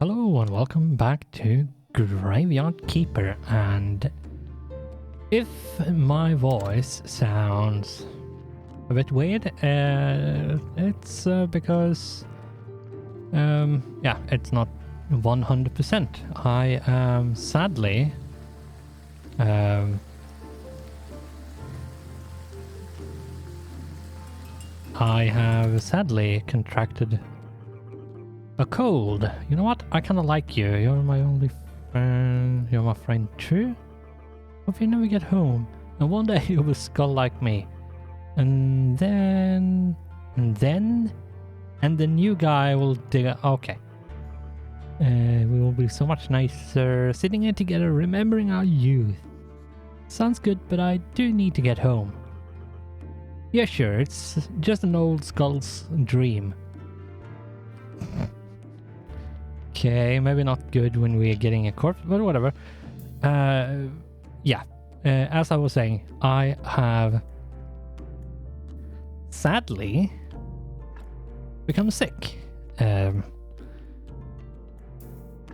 Hello and welcome back to Graveyard Keeper, and if my voice sounds a bit weird, it's because yeah, it's not 100%. I am sadly I have sadly contracted a cold. You know what? I kind of like you. You're my only friend. You're my friend too. Hope you never get home. And one day you will skull like me. And then the new guy will dig it. Okay. We will be so much nicer sitting here together, remembering our youth. Sounds good, but I do need to get home. Yeah, sure. It's just an old skull's dream. Okay, maybe not good when we're getting a corpse, but whatever. Yeah, as I was saying, I have sadly become sick.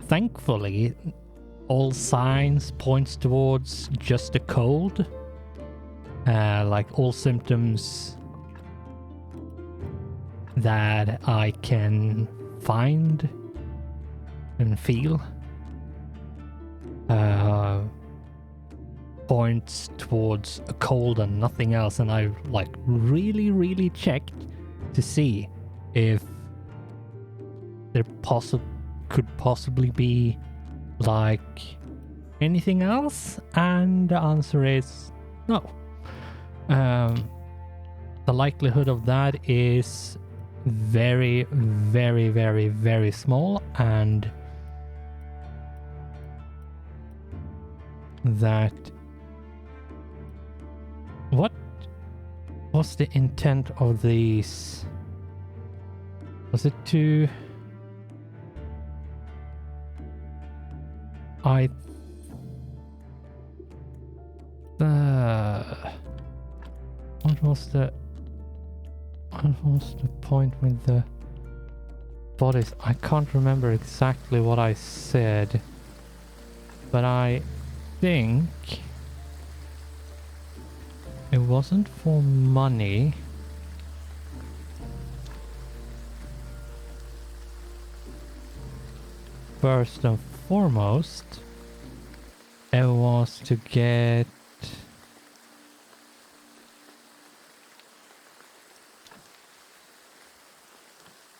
Thankfully, all signs points towards just a cold. Like all symptoms that I can find and feel points towards a cold and nothing else, and I like really checked to see if there could possibly be like anything else, and the answer is no. The likelihood of that is very small, and that what was the intent of these? Was it to what was the point with the bodies? I can't remember exactly what I said, but I think it wasn't for money. First and foremost, it was to get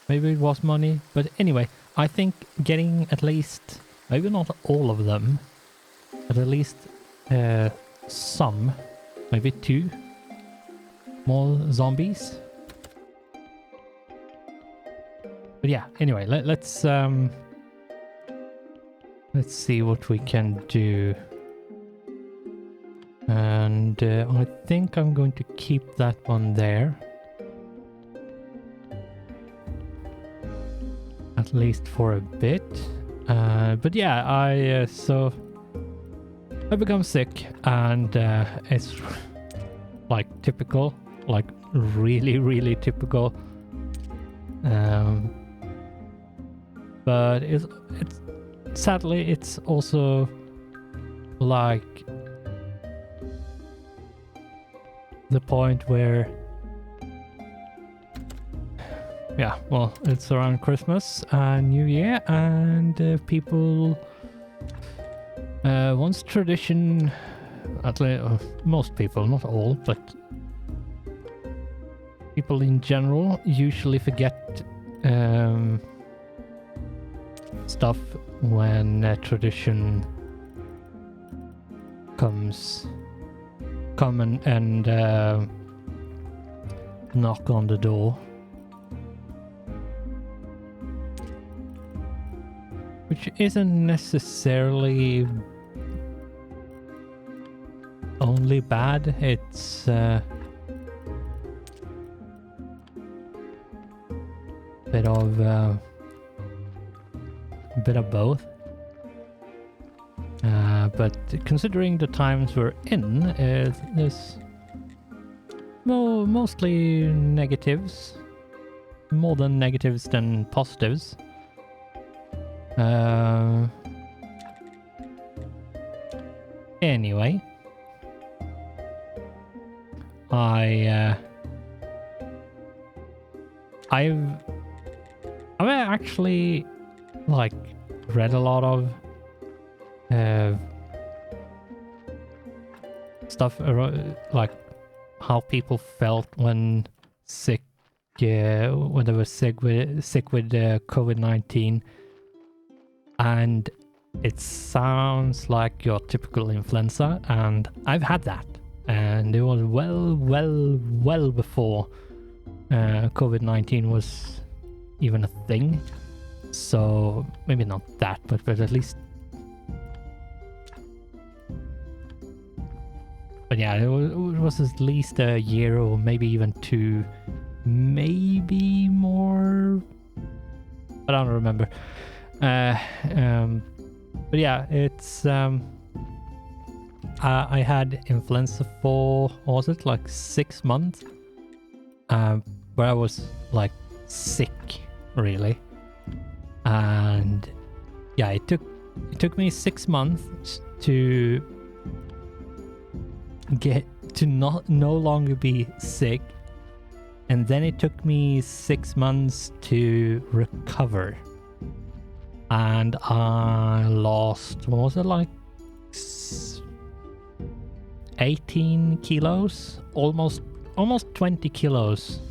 maybe it was money, but anyway, I think getting at least, maybe not all of them, but at least some, maybe 2 more zombies. But yeah, anyway, let's see what we can do. And I think I'm going to keep that one there. At least for a bit. But yeah, I become sick, and it's like typical, like really typical. But it's sadly it's also like the point where, yeah, well, it's around Christmas and New Year, and people once tradition, at least most people, not all, but people in general usually forget stuff when tradition come and knock on the door. Which isn't necessarily only bad, it's bit of both. But considering the times we're in, there's mostly negatives, more than negatives than positives. Anyway, I've actually like read a lot of stuff like how people felt when sick, when they were sick with COVID-19, and it sounds like your typical influenza, and I've had that, and it was well before COVID-19 was even a thing. So maybe not that, but at least. But yeah, it was at least a year or maybe even 2, maybe more. I don't remember. But yeah, it's I had influenza for, what was it, like 6 months, where I was like sick, really. And yeah, it took me 6 months to get to no longer be sick, and then it took me 6 months to recover, and I lost, what was it, like 18 kilos, almost 20 kilos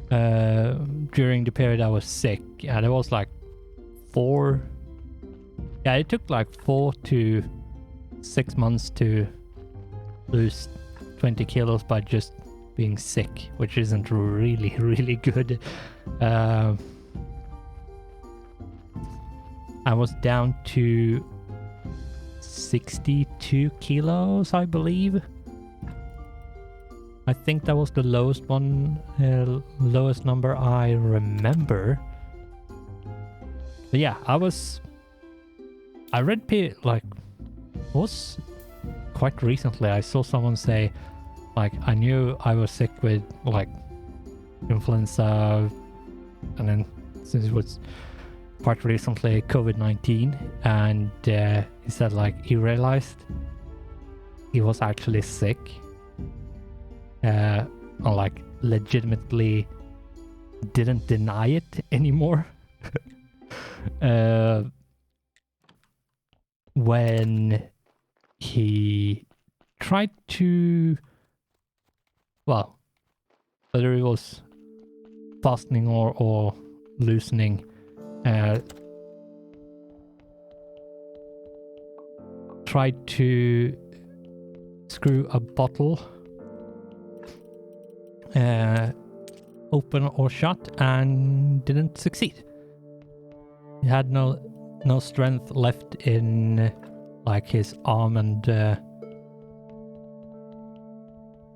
during the period I was sick. And it was like 4, yeah, it took like 4 to 6 months to lose 20 kilos by just being sick, which isn't really good. I was down to 62 kilos, I believe. I think that was the lowest one, lowest number I remember. But yeah, I read like, was quite recently, I saw someone say, like, I knew I was sick with like influenza, and then since it was quite recently COVID-19, and he said like he realized he was actually sick, or like legitimately didn't deny it anymore. When he tried to, well, whether it was fastening or loosening, tried to screw a bottle open or shut and didn't succeed. He had no strength left in like his arm and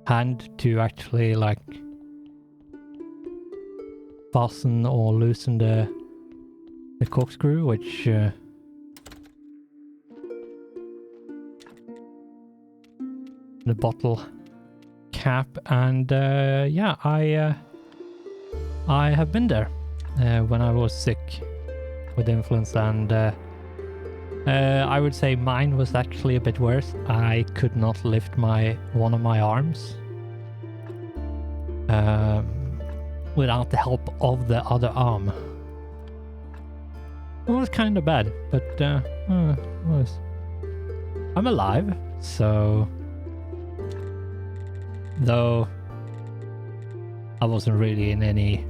hand to actually like fasten or loosen the corkscrew, which the bottle cap. And yeah, I have been there when I was sick with influenza, and I would say mine was actually a bit worse. I could not lift one of my arms without the help of the other arm. It was kind of bad, but I'm alive, so though I wasn't really in any,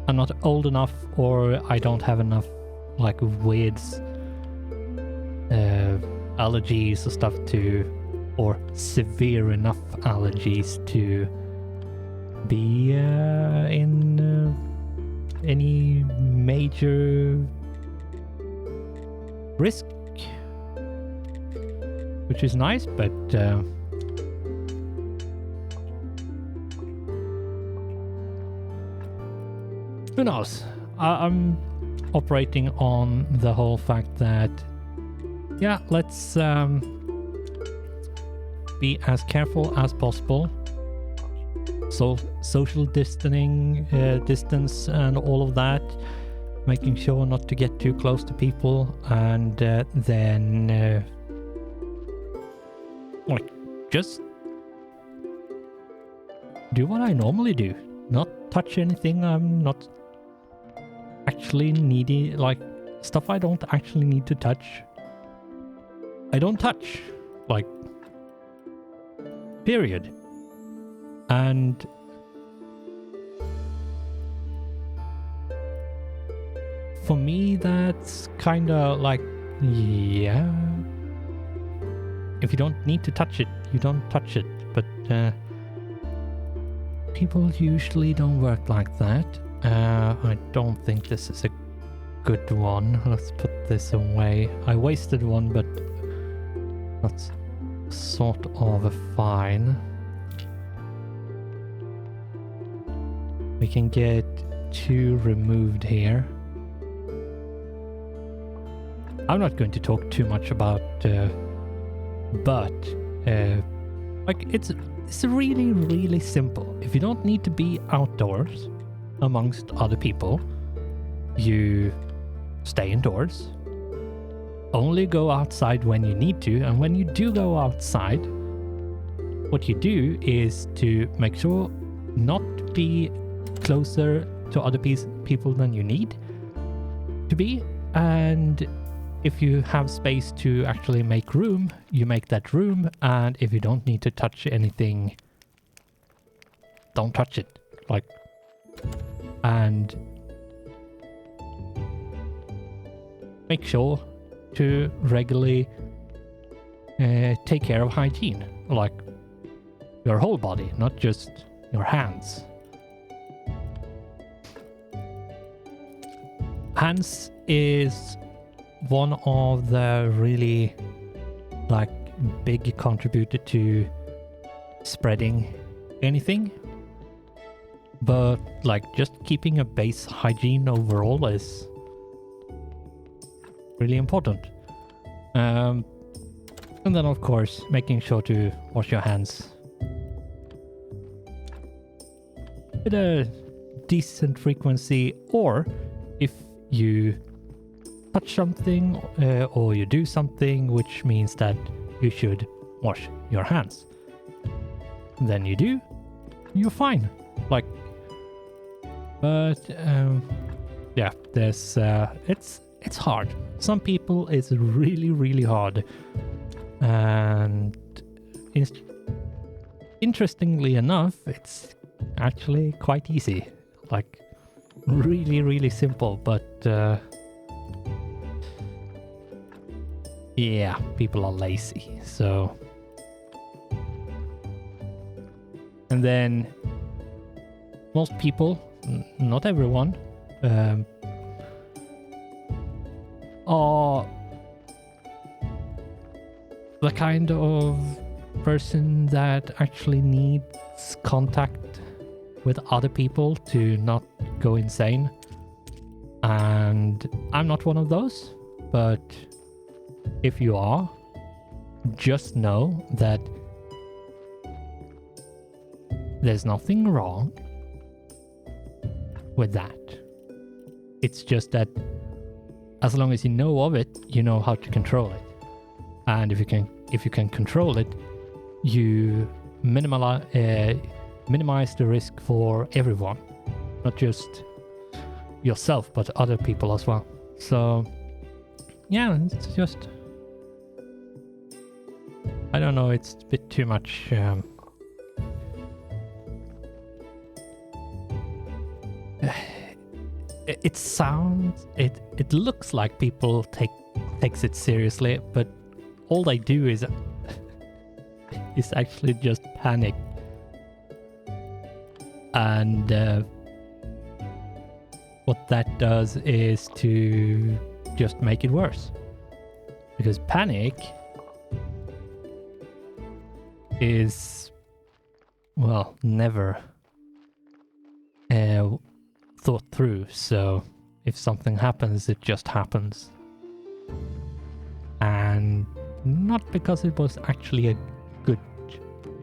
I'm not old enough, or I don't have enough like weird allergies or stuff or severe enough allergies to be in any major risk, which is nice, but who knows? I'm operating on the whole fact that, yeah, let's be as careful as possible. So social distancing, distance and all of that. making sure not to get too close to people, and then like just do what I normally do. Not touch anything I'm not actually needy, like stuff I don't actually need to touch. I don't touch, like, period. And for me, that's kind of like, yeah, if you don't need to touch it, you don't touch it. But people usually don't work like that. I don't think this is a good one. Let's put this away. I wasted one, but that's sort of fine. We can get 2 removed here. I'm not going to talk too much about, but like it's really, really simple. If you don't need to be outdoors amongst other people, you stay indoors. Only go outside when you need to, and when you do go outside, what you do is to make sure not to be closer to other people than you need to be, and if you have space to actually make room, you make that room, and if you don't need to touch anything, don't touch it. Like, and make sure to regularly take care of hygiene, like your whole body, not just your hands. Hands is one of the really like big contributor to spreading anything, but like just keeping a base hygiene overall is really important. And then of course making sure to wash your hands with a decent frequency, or if you touch something or you do something which means that you should wash your hands, then you do, you're fine. Like, but yeah, there's it's hard. Some people it's really, really hard, and interestingly enough, it's actually quite easy. Like, really, really simple, but yeah, people are lazy, so. And then most people, not everyone, are the kind of person that actually needs contact with other people to not go insane. And I'm not one of those, but if you are, just know that there's nothing wrong with that. It's just that as long as you know of it, you know how to control it. And if you can control it, you minimize the risk for everyone, not just yourself, but other people as well. So yeah, it's just, I don't know, it's a bit too much it sounds, it looks like people takes it seriously, but all they do is actually just panic. And what that does is to just make it worse. Because panic is, well, never thought through. So if something happens, it just happens. And not because it was actually a good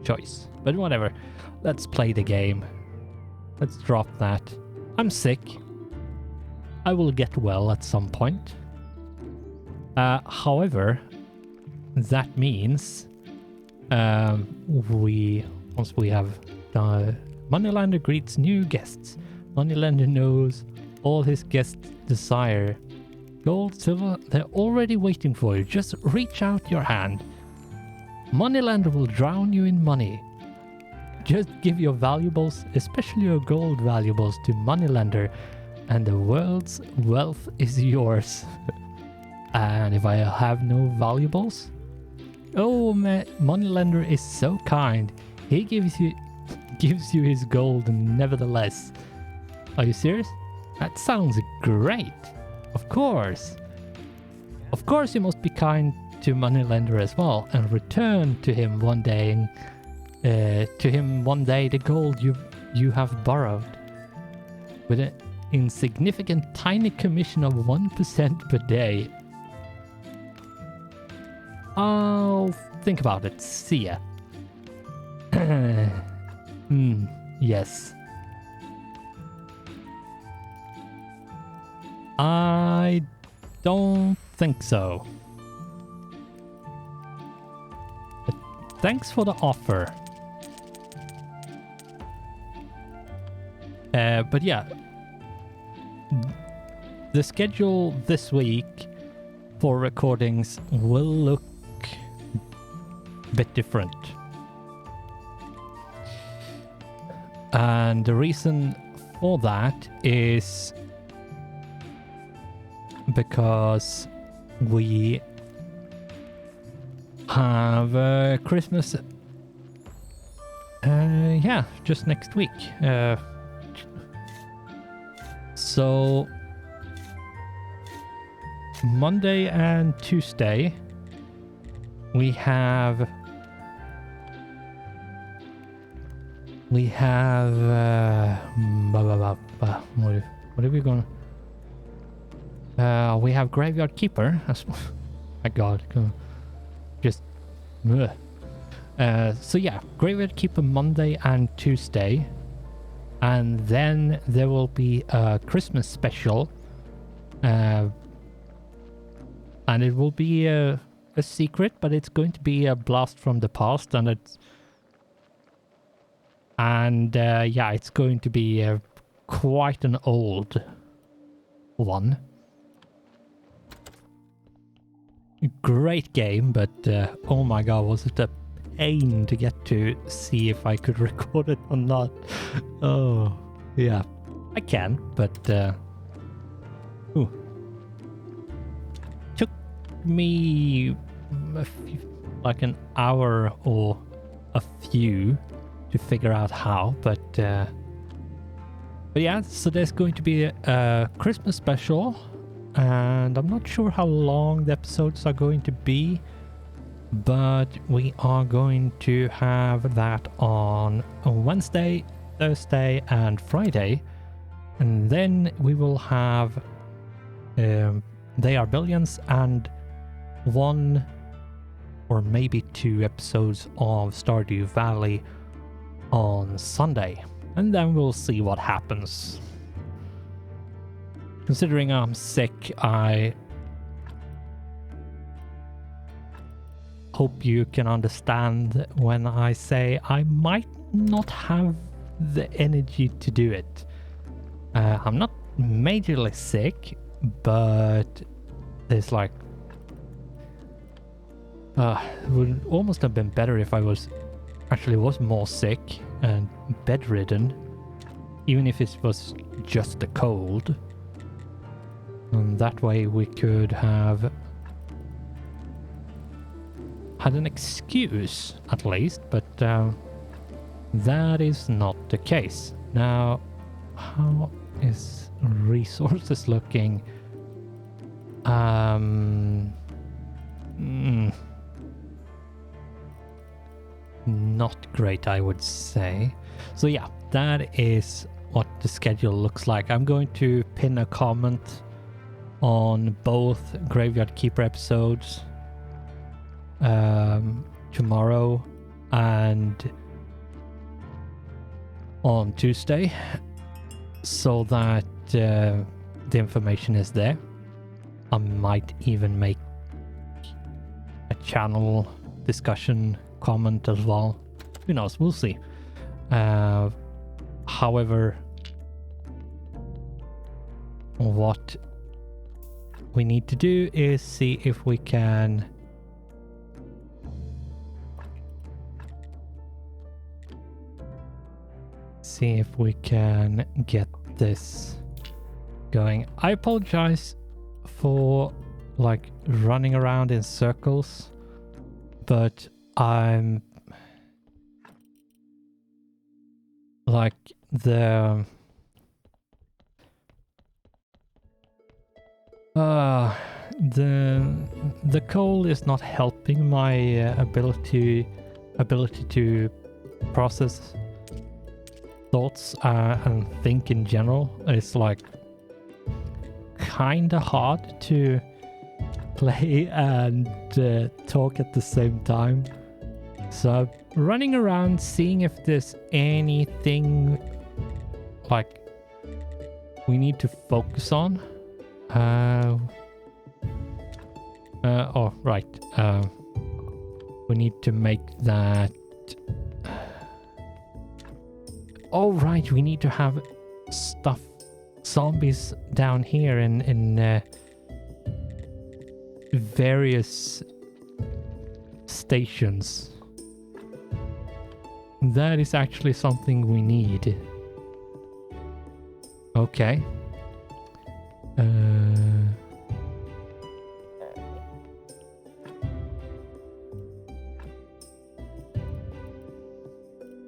choice. But whatever. Let's play the game. Let's drop that. I'm sick. I will get well at some point. However, that means once we have Moneylander greets new guests. Moneylander knows all his guests desire. Gold, silver, they're already waiting for you. Just reach out your hand. Moneylander will drown you in money. Just give your valuables, especially your gold valuables, to Moneylander, and the world's wealth is yours. And if I have no valuables? Oh, Moneylander is so kind. He gives you his gold nevertheless. Are you serious? That sounds great. Of course. Of course you must be kind to Moneylander as well, and return to him one day the gold you have borrowed, with an insignificant tiny commission of 1% per day. I'll think about it. See ya. Yes. I don't think so. But thanks for the offer. But yeah, the schedule this week for recordings will look a bit different. And the reason for that is because we have Christmas just next week. So Monday and Tuesday we have what are we gonna we have Graveyard Keeper. My god, just so yeah, Graveyard Keeper Monday and Tuesday, and then there will be a Christmas special, and it will be a secret, but it's going to be a blast from the past, and it's going to be quite an old one. Great game, but oh my god, was it a pain to get to see if I could record it or not. Oh yeah, I can, but took me like an hour or a few to figure out how, but yeah, so there's going to be a Christmas special, and I'm not sure how long the episodes are going to be, but we are going to have that on Wednesday, Thursday and Friday, and then we will have They Are Billions and 1 or maybe 2 episodes of Stardew Valley on Sunday, and then we'll see what happens. Considering I'm sick, I hope you can understand when I say I might not have the energy to do it. I'm not majorly sick, but there's like it would almost have been better if I was more sick and bedridden, even if it was just a cold. And that way we could have had an excuse at least, but that is not the case. Now, how is resources looking? Not great, I would say. So yeah, that is what the schedule looks like. I'm going to pin a comment on both Graveyard Keeper episodes tomorrow and on Tuesday, so that the information is there. I might even make a channel discussion comment as well. Who knows? We'll see. However, what we need to do is see if we can get this going. I apologize for like running around in circles, but I'm like the coal is not helping my ability to process thoughts and think in general. It's like kind of hard to play and talk at the same time. So I'm running around seeing if there's anything like we need to focus on. We need to make that. Oh right, we need to have zombies down here in various stations. That is actually something we need. Okay.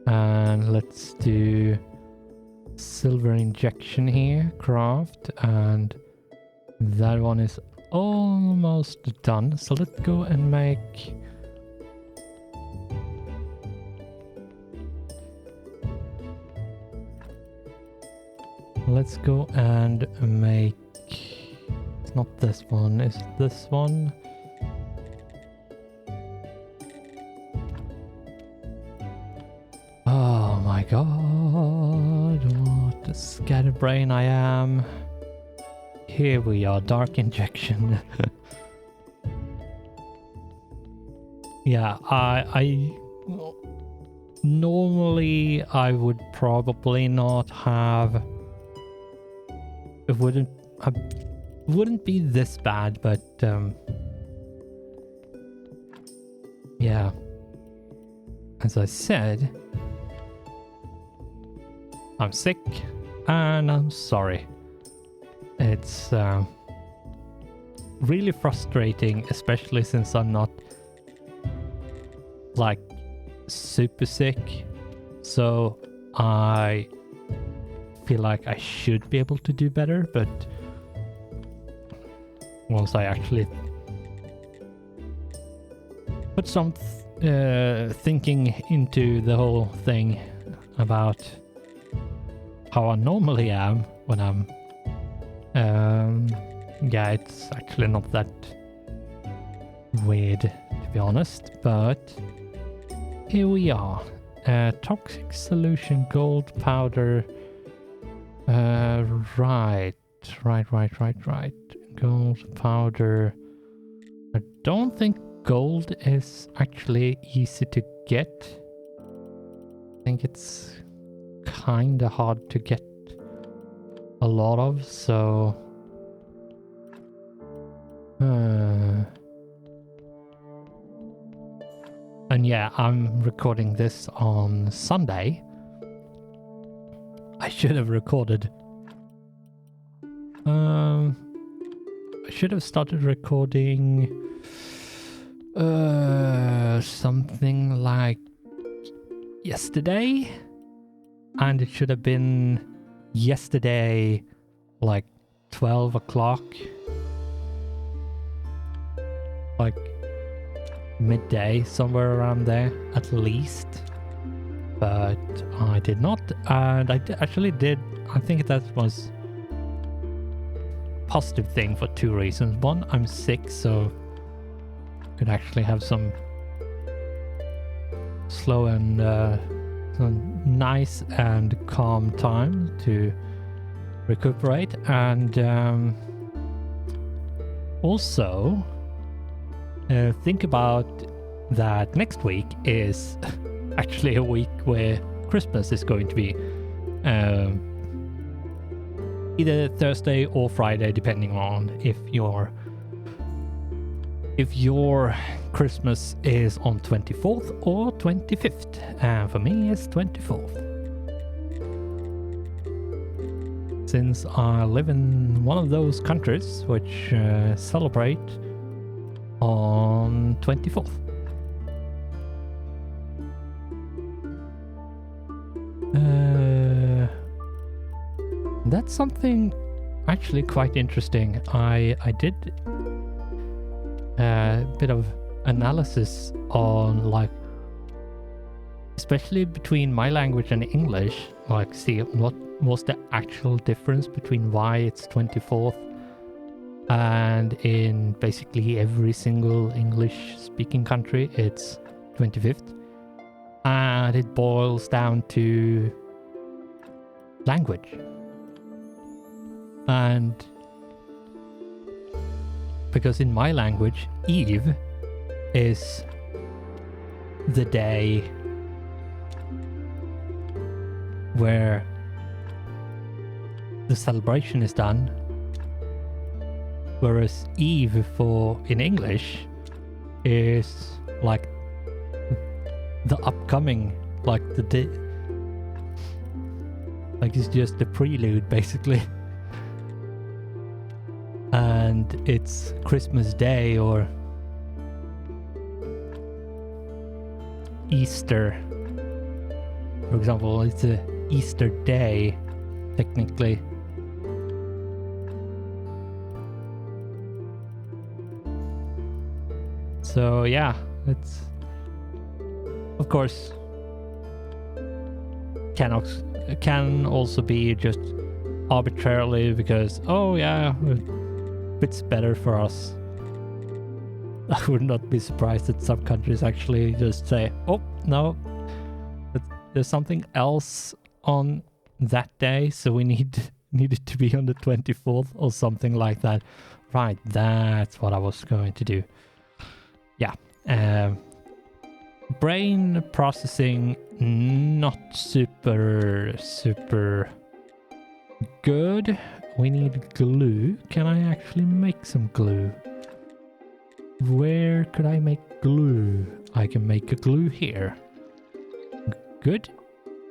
And let's do silver injection here, craft, and that one is almost done. So let's go and make it's not this one, it's this one. Oh my god, what a scatterbrain I am. Here we are, dark injection. Yeah, I normally I would probably not have. It wouldn't be this bad, but yeah. As I said, I'm sick and I'm sorry. It's really frustrating, especially since I'm not like super sick. So I feel like I should be able to do better, but once I actually put some thinking into the whole thing about how I normally am when I'm yeah, it's actually not that weird, to be honest, but here we are. Toxic solution, gold powder. Right. Gold powder. I don't think gold is actually easy to get. I think it's kind of hard to get a lot of, so and yeah, I'm recording this on Sunday. I should have recorded. I should have started recording something like yesterday, and it should have been yesterday like 12 o'clock, like midday, somewhere around there at least, but I did not. And I actually did. I think that was a positive thing for two reasons. One, I'm sick, so I could actually have some slow and some nice and calm time to recuperate, and also think about that next week is actually a week where Christmas is going to be either Thursday or Friday, depending on if your Christmas is on 24th or 25th. And for me, it's 24th. Since I live in one of those countries which celebrate on 24th. That's something actually quite interesting. I did a bit of analysis on, like, especially between my language and English, like see what was the actual difference between why it's 24th and in basically every single English speaking country it's 25th, and it boils down to language. And because in my language, Eve is the day where the celebration is done, whereas Eve in English is like the upcoming, like the day, like it's just the prelude basically. And it's Christmas Day or Easter, for example. It's a Easter Day technically. So yeah, it's of course can also be just arbitrarily because, oh yeah, it's better for us. I would not be surprised that some countries actually just say, oh no, there's something else on that day, so we need it to be on the 24th or something like that. Right, that's what I was going to do. Yeah. Brain processing not super good. We need glue. Can I actually make some glue? Where could I make glue? I can make a glue here. Good.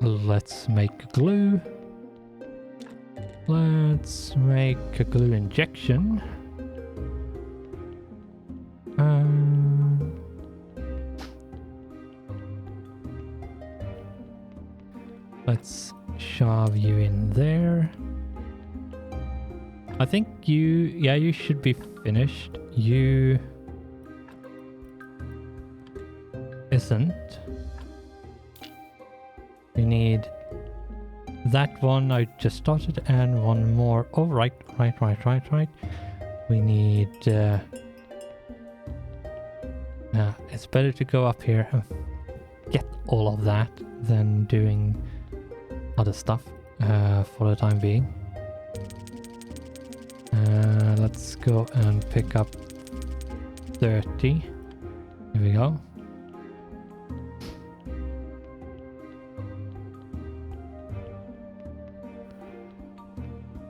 Let's make glue. Let's make a glue injection. Let's shove you in there. I think you should be finished. You isn't. We need that one I just started and one more. Oh, right. We need it's better to go up here and get all of that than doing other stuff for the time being. Let's go and pick up 30. Here we go.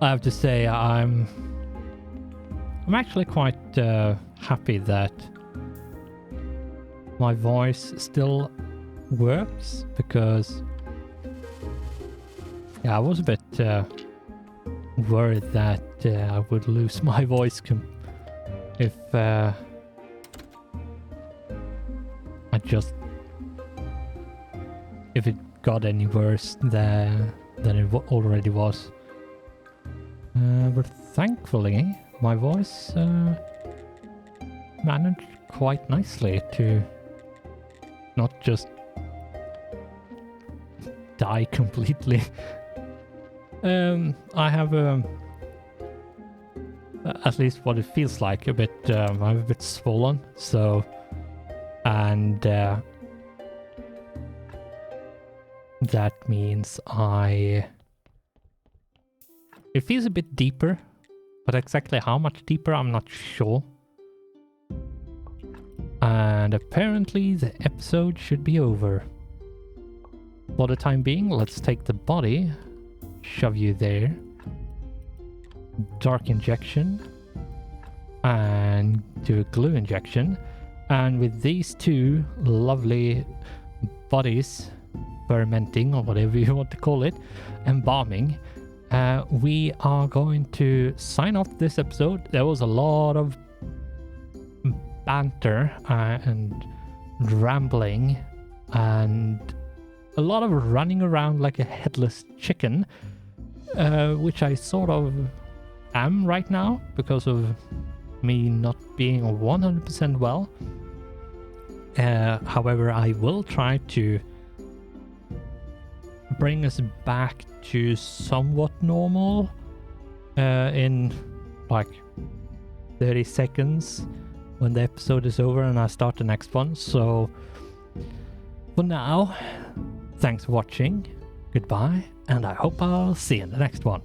I have to say I'm actually quite happy that my voice still works, because I was a bit worried that I would lose my voice if if it got any worse than it already was. But thankfully my voice managed quite nicely to not just die completely. I have at least what it feels like, a bit I'm a bit swollen, so, and that means It feels a bit deeper, but exactly how much deeper, I'm not sure. And apparently the episode should be over. For the time being, let's take the body, shove you there, dark injection, and do a glue injection. And with these two lovely bodies fermenting, or whatever you want to call it, embalming, we are going to sign off this episode. There was a lot of banter and rambling and a lot of running around like a headless chicken, which I sort of am right now because of me not being 100% well. However, I will try to bring us back to somewhat normal in like 30 seconds when the episode is over and I start the next one. So for now, thanks for watching, goodbye, and I hope I'll see you in the next one.